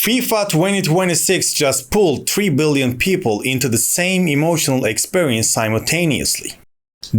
FIFA 2026 just pulled 3 billion people into the same emotional experience simultaneously.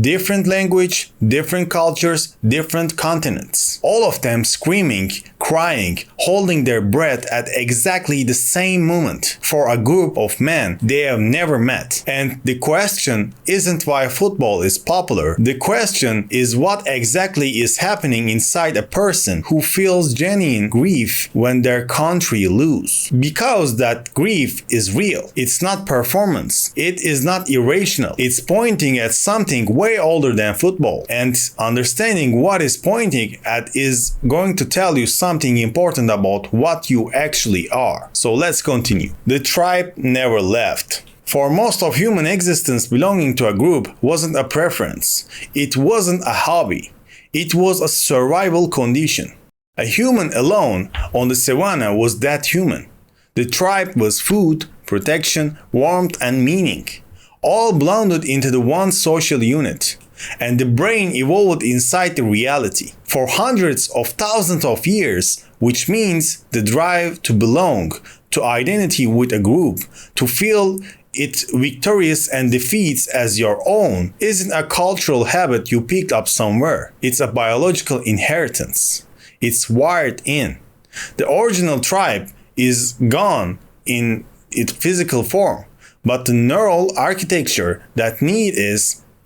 Different language, different cultures, different continents. All of them screaming, crying, holding their breath at exactly the same moment for a group of men they have never met. And the question isn't why football is popular. The question is what exactly is happening inside a person who feels genuine grief when their country lose. Because that grief is real. It's not performance. It is not irrational. It's pointing at something way older than football, and understanding what is pointing at is going to tell you something important about what you actually are. So let's continue. The tribe never left. For most of human existence, belonging to a group wasn't a preference. It wasn't a hobby. It was a survival condition. A human alone on the savannah was that human. The tribe was food, protection, warmth, and meaning, all blended into the one social unit. And the brain evolved inside the reality for hundreds of thousands of years, which means the drive to belong, to identity with a group, to feel it victorious and defeats as your own, isn't a cultural habit you picked up somewhere. It's a biological inheritance. It's wired in. The original tribe is gone in its physical form, but the neural architecture that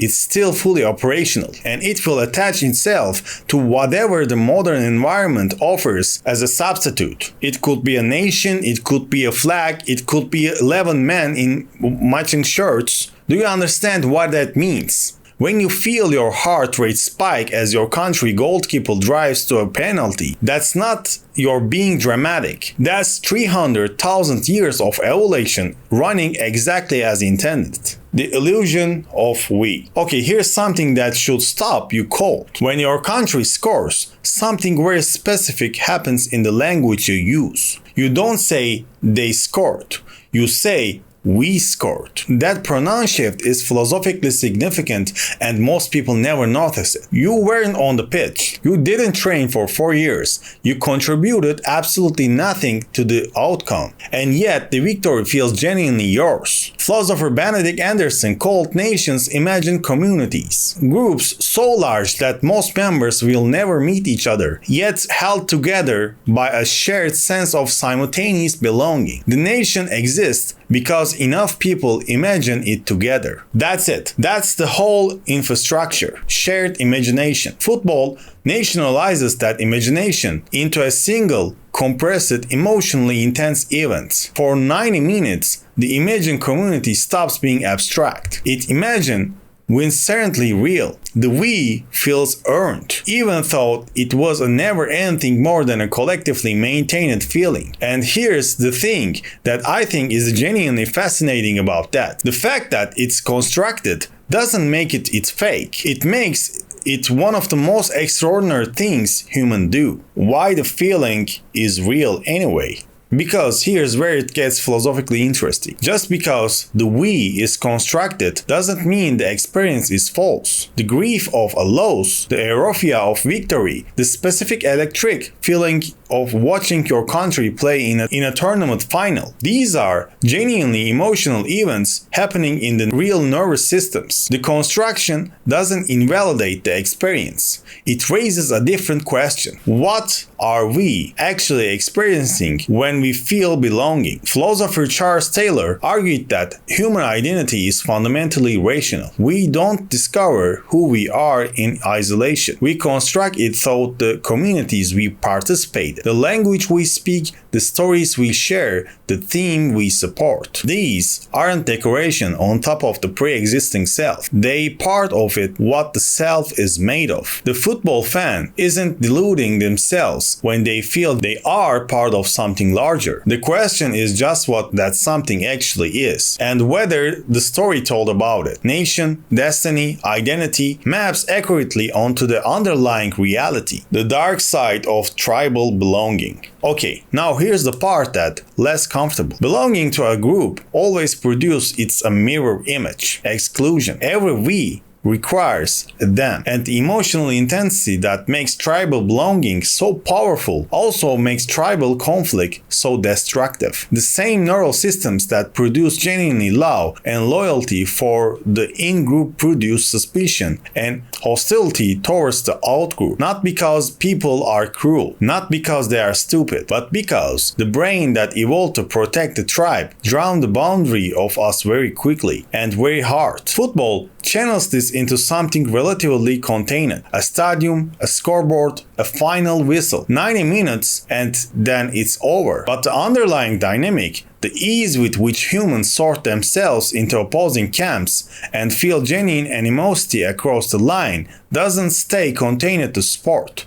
it's still fully operational, and it will attach itself to whatever the modern environment offers as a substitute. It could be a nation, it could be a flag, it could be 11 men in matching shirts. Do you understand what that means? When you feel your heart rate spike as your country goalkeeper drives to a penalty, that's not your being dramatic. That's 300,000 years of evolution running exactly as intended. The illusion of we. Okay, here's something that should stop you cold. When your country scores, something very specific happens in the language you use. You don't say they scored. You say we scored. That pronoun shift is philosophically significant and most people never notice it. You weren't on the pitch. You didn't train for 4 years. You contributed absolutely nothing to the outcome. And yet the victory feels genuinely yours. Philosopher Benedict Anderson called nations imagined communities. Groups so large that most members will never meet each other, yet held together by a shared sense of simultaneous belonging. The nation exists because enough people imagine it together. That's it. That's the whole infrastructure. Shared imagination. Football nationalizes that imagination into a single, compressed, emotionally intense event. For 90 minutes, the imagined community stops being abstract. It imagined viscerally real. The we feels earned, even though it was a never anything more than a collectively maintained feeling. And here's the thing that I think is genuinely fascinating about that. The fact that it's constructed doesn't make it's fake. It makes it one of the most extraordinary things humans do. Why the feeling is real anyway? Because here's where it gets philosophically interesting. Just because the we is constructed doesn't mean the experience is false. The grief of a loss, the euphoria of victory, the specific electric feeling of watching your country play in a tournament final. These are genuinely emotional events happening in the real nervous systems. The construction doesn't invalidate the experience. It raises a different question. What are we actually experiencing when we feel belonging? Philosopher Charles Taylor argued that human identity is fundamentally rational. We don't discover who we are in isolation. We construct it through the communities we participate in, the language we speak, the stories we share, the theme we support. These aren't decoration on top of the pre-existing self. They part of it, what the self is made of. The football fan isn't deluding themselves when they feel they are part of something larger. The question is just what that something actually is, and whether the story told about it, nation, destiny, identity, maps accurately onto the underlying reality, the dark side of tribal belonging. Okay, now here's the part that less comfortable. Belonging to a group always produces its a mirror image. Exclusion. Every we requires them. And the emotional intensity that makes tribal belonging so powerful also makes tribal conflict so destructive. The same neural systems that produce genuine love and loyalty for the in-group produce suspicion and hostility towards the out-group. Not because people are cruel, not because they are stupid, but because the brain that evolved to protect the tribe drawn the boundary of us very quickly and very hard. Football channels this into something relatively contained. A stadium, a scoreboard, a final whistle. 90 minutes and then it's over. But the underlying dynamic, the ease with which humans sort themselves into opposing camps and feel genuine animosity across the line, doesn't stay contained to sport.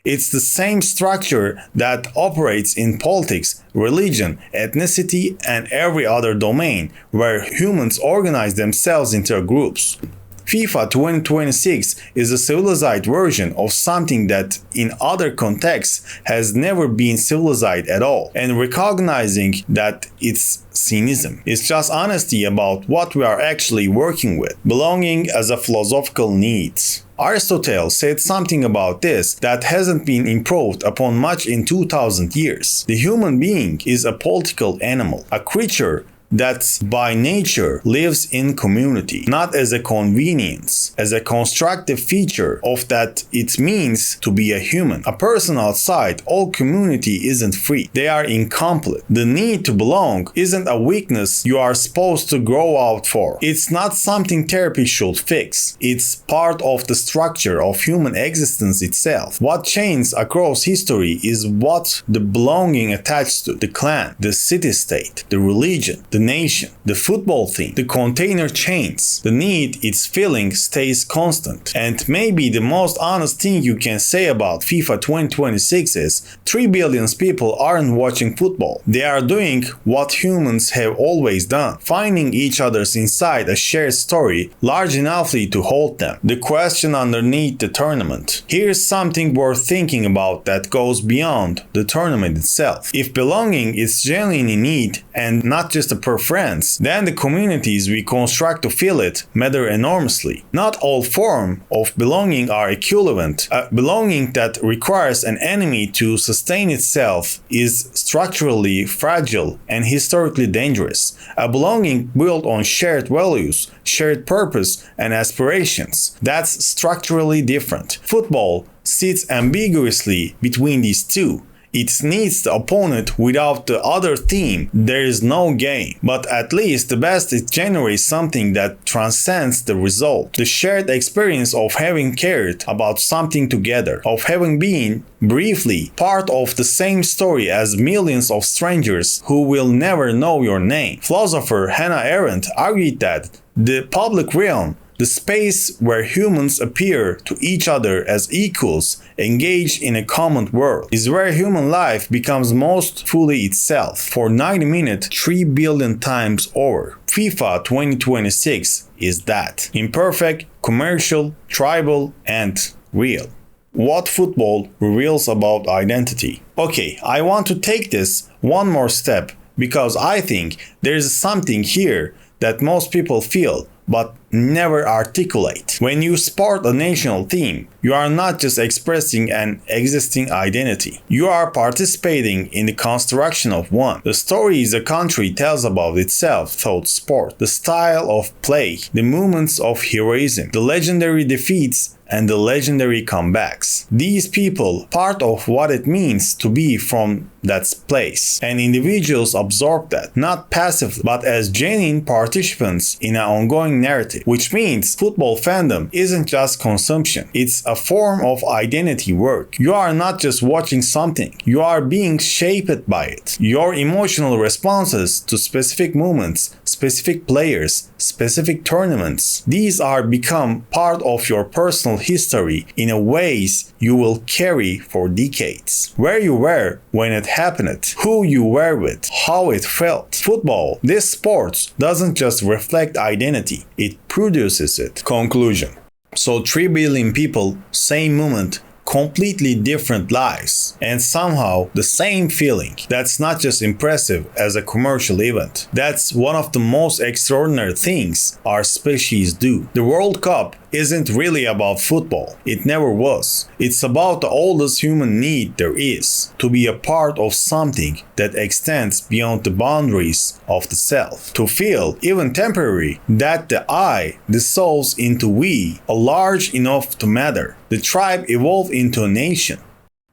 It's the same structure that operates in politics, religion, ethnicity, and every other domain where humans organize themselves into groups. FIFA 2026 is a civilized version of something that in other contexts has never been civilized at all, and recognizing that it's cynicism. It's just honesty about what we are actually working with. Belonging as a philosophical need. Aristotle said something about this that hasn't been improved upon much in 2000 years. The human being is a political animal, a creature that by nature lives in community, not as a convenience, as a constructive feature of that it means to be a human. A person outside all community isn't free. They are incomplete. The need to belong isn't a weakness you are supposed to grow out for. It's not something therapy should fix. It's part of the structure of human existence itself. What changes across history is what the belonging attached to: the clan, the city-state, the religion, the nation, the football team. The container changes. The need it's filling stays constant. And maybe the most honest thing you can say about FIFA 2026 is 3 billion people aren't watching football. They are doing what humans have always done, finding each other's inside a shared story large enough to hold them. The question underneath the tournament. Here's something worth thinking about that goes beyond the tournament itself. If belonging is genuinely need and not just a preference, then the communities we construct to fill it matter enormously. Not all forms of belonging are equivalent. A belonging that requires an enemy to sustain itself is structurally fragile and historically dangerous. A belonging built on shared values, shared purpose, and aspirations, that's structurally different. Football sits ambiguously between these two. It needs the opponent. Without the other team, there is no game. But at least the best it generates something that transcends the result. The shared experience of having cared about something together, of having been, briefly, part of the same story as millions of strangers who will never know your name. Philosopher Hannah Arendt argued that the public realm, the space where humans appear to each other as equals, engaged in a common world, is where human life becomes most fully itself. For 90 minutes, 3 billion times over. FIFA 2026 is that. Imperfect, commercial, tribal, and real. What football reveals about identity. Okay, I want to take this one more step because I think there is something here that most people feel but never articulate. When you support a national team, you are not just expressing an existing identity. You are participating in the construction of one. The stories a country tells about itself through sport, the style of play, the moments of heroism, the legendary defeats, and the legendary comebacks. These people, part of what it means to be from that place. And individuals absorb that, not passively, but as genuine participants in an ongoing narrative. Which means football fandom isn't just consumption. It's a form of identity work. You are not just watching something. You are being shaped by it. Your emotional responses to specific moments, specific players, specific tournaments, these are become part of your personal history in a ways you will carry for decades. Where you were when it happened, who you were with, how it felt. Football, this sport, doesn't just reflect identity, it produces it. Conclusion. So 3 billion people, same moment, completely different lives, and somehow the same feeling. That's not just impressive as a commercial event. That's one of the most extraordinary things our species do. The World Cup isn't really about football. It never was. It's about the oldest human need there is, to be a part of something that extends beyond the boundaries of the self. To feel, even temporary, that the I dissolves into we, are large enough to matter. The tribe evolved into a nation.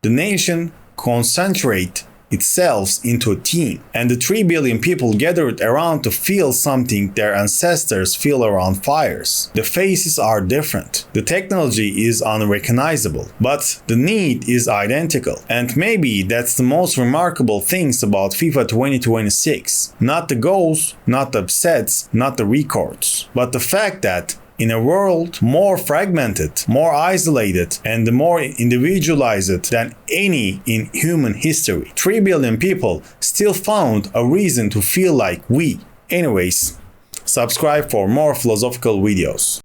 The nation concentrate itself into a team, and the 3 billion people gathered around to feel something their ancestors feel around fires. The faces are different, the technology is unrecognizable, but the need is identical. And maybe that's the most remarkable things about FIFA 2026. Not the goals, not the upsets, not the records, but the fact that in a world more fragmented, more isolated, and more individualized than any in human history, 3 billion people still found a reason to feel like we. Anyways, subscribe for more philosophical videos.